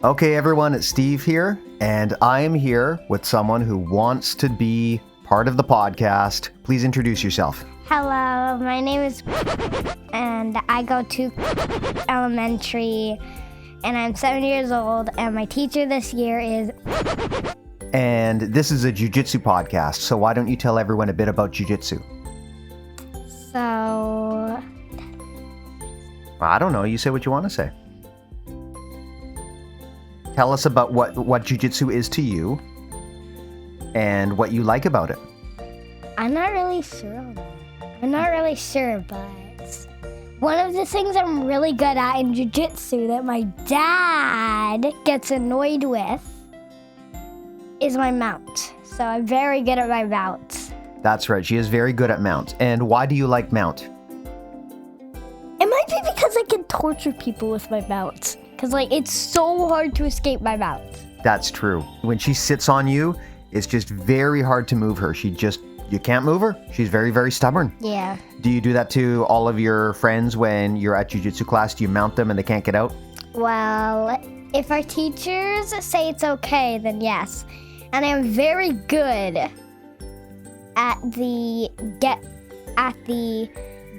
Okay, everyone, it's Steve here, and I am here with someone who wants to be part of the podcast. Please introduce yourself. Hello, my name is and I go to elementary, and I'm 7 years old, and my teacher this year is... And this is a Jiu-Jitsu podcast, so why don't you tell everyone a bit about Jiu-Jitsu? So... I don't know, you say what you want to say. Tell us about what Jiu-Jitsu is to you and what you like about it. I'm not really sure, but one of the things I'm really good at in Jiu-Jitsu that my dad gets annoyed with is my mount. So I'm very good at my mount. That's right, she is very good at mount. And why do you like mount? It might be because I can torture people with my mount. Because, it's so hard to escape my mount. That's true. When she sits on you, it's just very hard to move her. You can't move her. She's very, very stubborn. Yeah. Do you do that to all of your friends when you're at Jiu-Jitsu class? Do you mount them and they can't get out? Well, if our teachers say it's okay, then yes. And I'm very good at the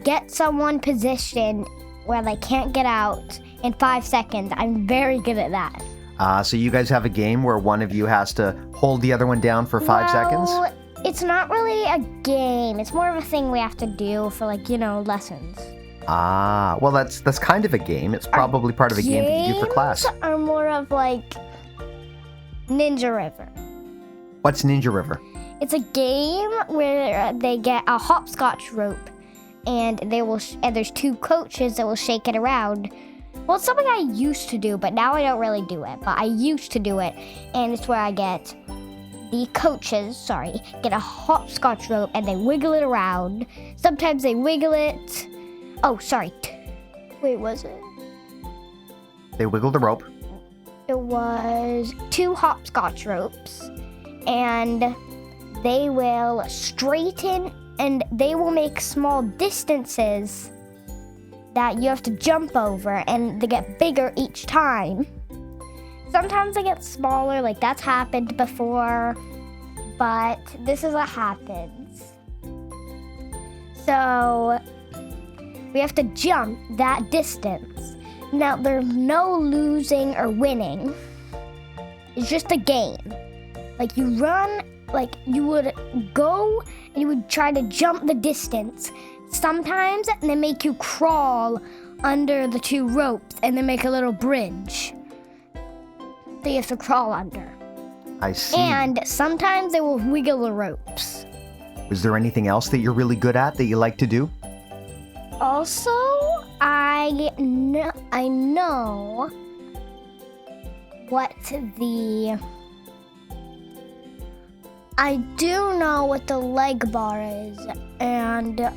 get someone position where they can't get out in 5 seconds. I'm very good at that. So you guys have a game where one of you has to hold the other one down for 5 seconds? It's not really a game. It's more of a thing we have to do for, lessons. Well, that's kind of a game. It's probably part of a game that you do for class. Games are more of Ninja River. What's Ninja River? It's a game where they get a hopscotch rope, and there's 2 coaches that will shake it around. Well, it's something I used to do, but now I don't really do it. But I used to do it, and it's where I get the coaches, get a hopscotch rope, and they wiggle it around. Sometimes they wiggle it. Wait, was it? They wiggle the rope. It was 2 hopscotch ropes, and they will straighten, and they will make small distances that you have to jump over, and they get bigger each time. Sometimes they get smaller, that's happened before, but this is what happens. So we have to jump that distance. Now, there's no losing or winning. It's just a game. You run, you would go and you would try to jump the distance. Sometimes they make you crawl under the 2 ropes, and they make a little bridge that you have to crawl under. I see. And sometimes they will wiggle the ropes. Is there anything else that you're really good at that you like to do? Also, I know what I do know what the leg bar is, and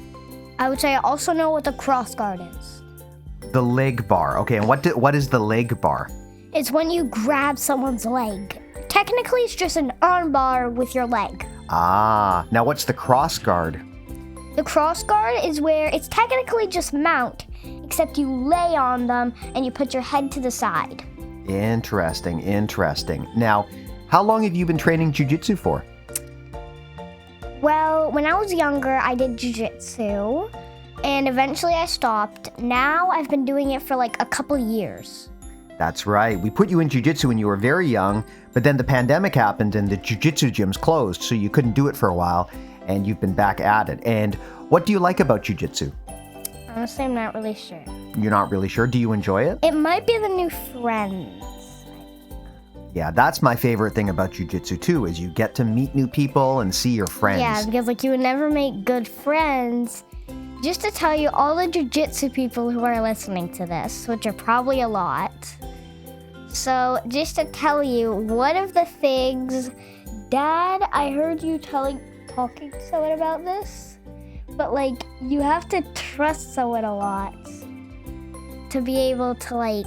I would say I also know what the cross guard is. The leg bar. Okay, and what is the leg bar? It's when you grab someone's leg. Technically, it's just an arm bar with your leg. Now what's the cross guard? The cross guard is where it's technically just mount, except you lay on them and you put your head to the side. Interesting. Now, how long have you been training Jiu-Jitsu for? Well, when I was younger, I did Jiu-Jitsu, and eventually I stopped. Now I've been doing it for a couple years. That's right. We put you in Jiu-Jitsu when you were very young, but then the pandemic happened and the Jiu-Jitsu gyms closed, so you couldn't do it for a while, and you've been back at it. And what do you like about Jiu-Jitsu? Honestly, I'm not really sure. You're not really sure? Do you enjoy it? It might be the new friends. Yeah, that's my favorite thing about Jiu-Jitsu too, is you get to meet new people and see your friends. Yeah, because you would never make good friends. Just to tell you, all the Jiu-Jitsu people who are listening to this, which are probably a lot. So, just to tell you, one of the things, Dad, I heard you talking to someone about this, but you have to trust someone a lot to be able to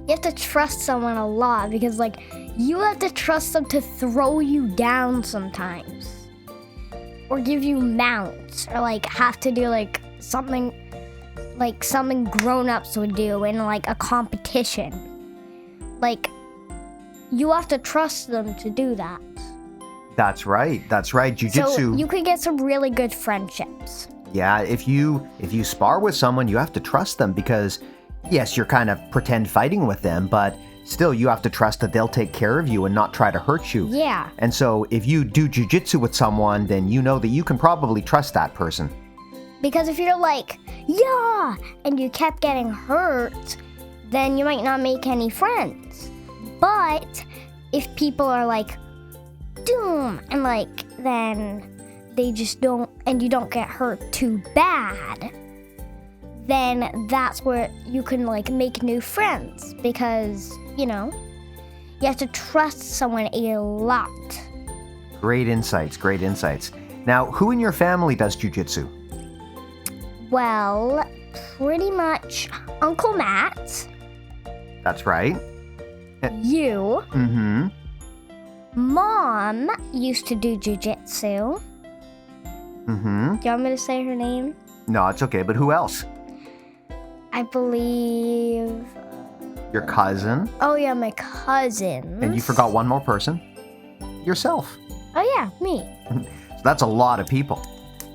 you have to trust someone a lot because you have to trust them to throw you down sometimes or give you mounts or have to do something grown-ups would do in a competition. like, you have to trust them to do that. That's right. That's right. Jiu-Jitsu. So you could get some really good friendships. Yeah, if you spar with someone, you have to trust them because, yes, you're kind of pretend fighting with them, but still you have to trust that they'll take care of you and not try to hurt you. Yeah. And so if you do jiu-jitsu with someone, then you know that you can probably trust that person. Because if you're like, yeah, and you kept getting hurt, then you might not make any friends. But if people are like, doom, and like, then they just don't, and you don't get hurt too bad, then that's where you can like make new friends because, you know, you have to trust someone a lot. Great insights, great insights. Now, who in your family does jiu-jitsu? Well, pretty much Uncle Matt, That's right. you, Mm-hmm. Mom used to do jiu-jitsu. Mm-hmm. Do you want me to say her name? No, it's okay, but who else? I believe... Your cousin. Oh yeah, my cousins. And you forgot one more person. Yourself. Oh yeah, me. So that's a lot of people.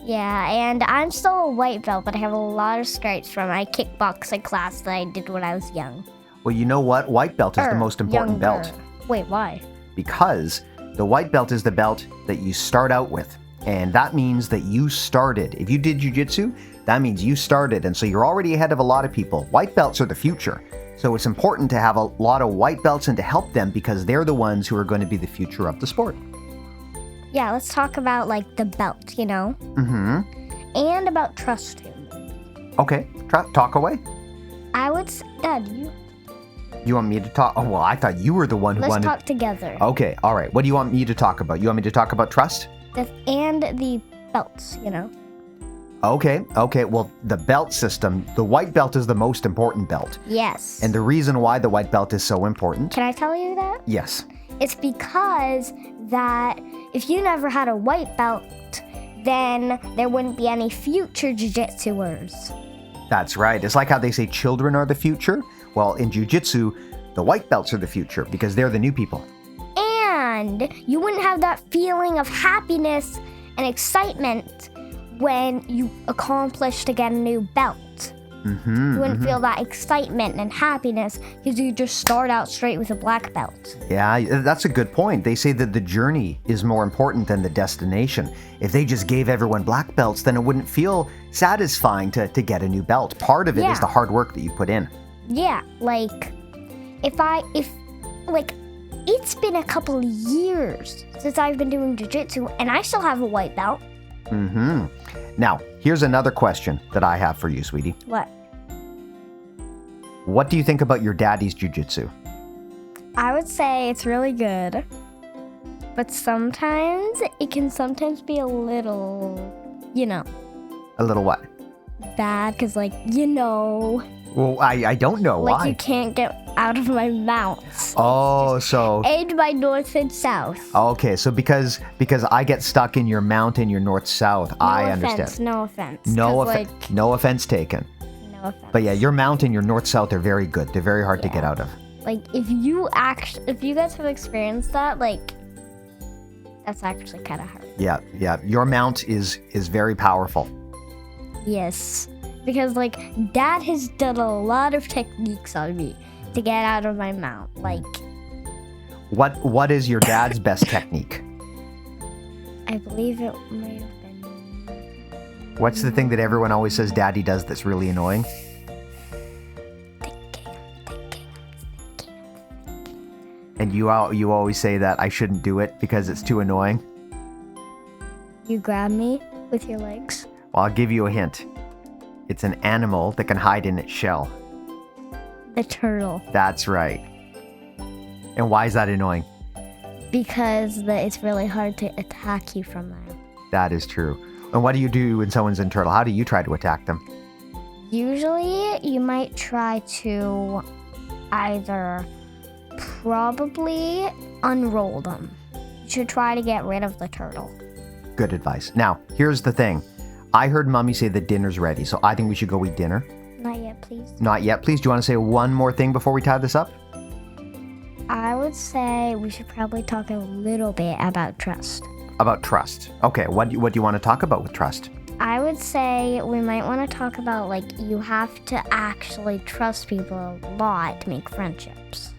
Yeah, and I'm still a white belt, but I have a lot of stripes from my kickboxing class that I did when I was young. Well, you know what? White belt is the most important younger. belt. Wait, why? Because the white belt is the belt that you start out with. And that means that you started. If you did jiu-jitsu, that means you started. And so you're already ahead of a lot of people. White belts are the future. So it's important to have a lot of white belts and to help them because they're the ones who are going to be the future of the sport. Yeah, let's talk about like the belt, you know? Mm-hmm. And about trusting. Okay, talk away. I would Dad, You want me to talk? Oh, well, I thought you were the one who let's wanted... talk together. Okay, all right. What do you want me to talk about? You want me to talk about trust? And the belts, you know? Okay. Well, the belt system, the white belt is the most important belt. Yes. And the reason why the white belt is so important... Can I tell you that? Yes. It's because that if you never had a white belt, then there wouldn't be any future jiu-jitsuers. That's right. It's like how they say children are the future. Well, in jiu-jitsu, the white belts are the future because they're the new people. And you wouldn't have that feeling of happiness and excitement when you accomplish to get a new belt. Mm-hmm, You wouldn't feel that excitement and happiness because you just start out straight with a black belt. Yeah, that's a good point. They say that the journey is more important than the destination. If they just gave everyone black belts, then it wouldn't feel satisfying to get a new belt. Part of it is the hard work that you put in. Yeah, like, it's been a couple of years since I've been doing jiu-jitsu, and I still have a white belt. Mm-hmm. Now, here's another question that I have for you, sweetie. What? What do you think about your daddy's jiu-jitsu? I would say it's really good, but sometimes it can be a little, you know, A little what? bad, because, like, you know... Well, I don't know. Like, Why? you can't get out of my mouth. Oh, so... And my north and south. Okay, so because I get stuck in your mount and your north-south, I understand. No offense. No 'cause, offense. No offense taken. No offense. But yeah, your mount and your north-south are very good. They're very hard to get out of. Like, if you guys have experienced that, like, that's actually kind of hard. Yeah. Your mount is very powerful. Yes. Because, like, Dad has done a lot of techniques on me to get out of my mount. Like... What is your dad's best technique? I believe it might have been... What's the thing that everyone always says Daddy does that's really annoying? And you always say that I shouldn't do it because it's too annoying? You grab me with your legs. Well, I'll give you a hint. It's an animal that can hide in its shell. The turtle. That's right. And why is that annoying? Because it's really hard to attack you from there. That is true. And what do you do when someone's in turtle? How do you try to attack them? Usually, you might try to either probably unroll them. You should try to get rid of the turtle. Good advice. Now, here's the thing. I heard Mommy say that dinner's ready, so I think we should go eat dinner. Not yet, please. Not yet, please. Do you want to say one more thing before we tie this up? I would say we should probably talk a little bit about trust. About trust. Okay, what do you want to talk about with trust? I would say we might want to talk about, like, you have to actually trust people a lot to make friendships.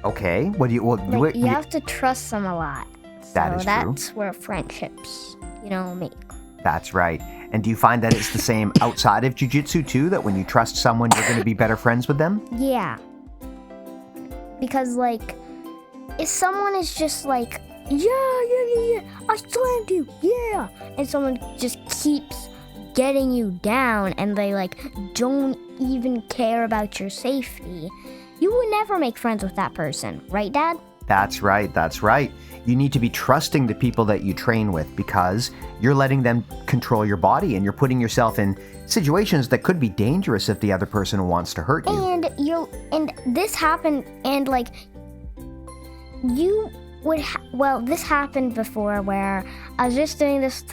Okay, what do you... Well, Like, you have to trust them a lot. That is true. That's where friendships, make. That's right. And do you find that it's the same outside of jiu-jitsu too, that when you trust someone, you're going to be better friends with them? Yeah. Because, like, if someone is just like, yeah, I slammed you, yeah, and someone just keeps getting you down and they, like, don't even care about your safety, you would never make friends with that person, right, Dad? That's right, that's right. You need to be trusting the people that you train with because you're letting them control your body and you're putting yourself in situations that could be dangerous if the other person wants to hurt you. And this happened, and, like, this happened before where I was just doing this.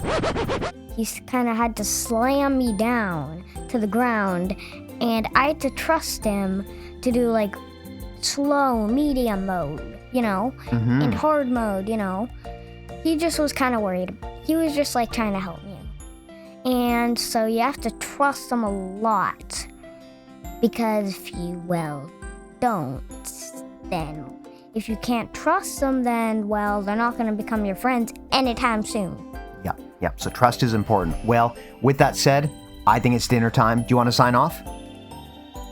He kind of had to slam me down to the ground, and I had to trust him to do, like, slow, medium mode, and hard mode, He just was kind of worried. He was just, like, trying to help me. And so you have to trust them a lot, because if you, don't, then if you can't trust them, then, they're not going to become your friends anytime soon. Yeah. So trust is important. Well, with that said, I think it's dinner time. Do you want to sign off?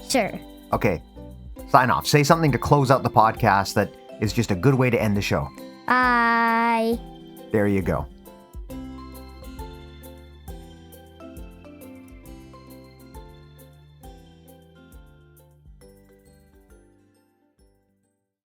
Sure. Okay. Sign off. Say something to close out the podcast that is just a good way to end the show. Bye. There you go.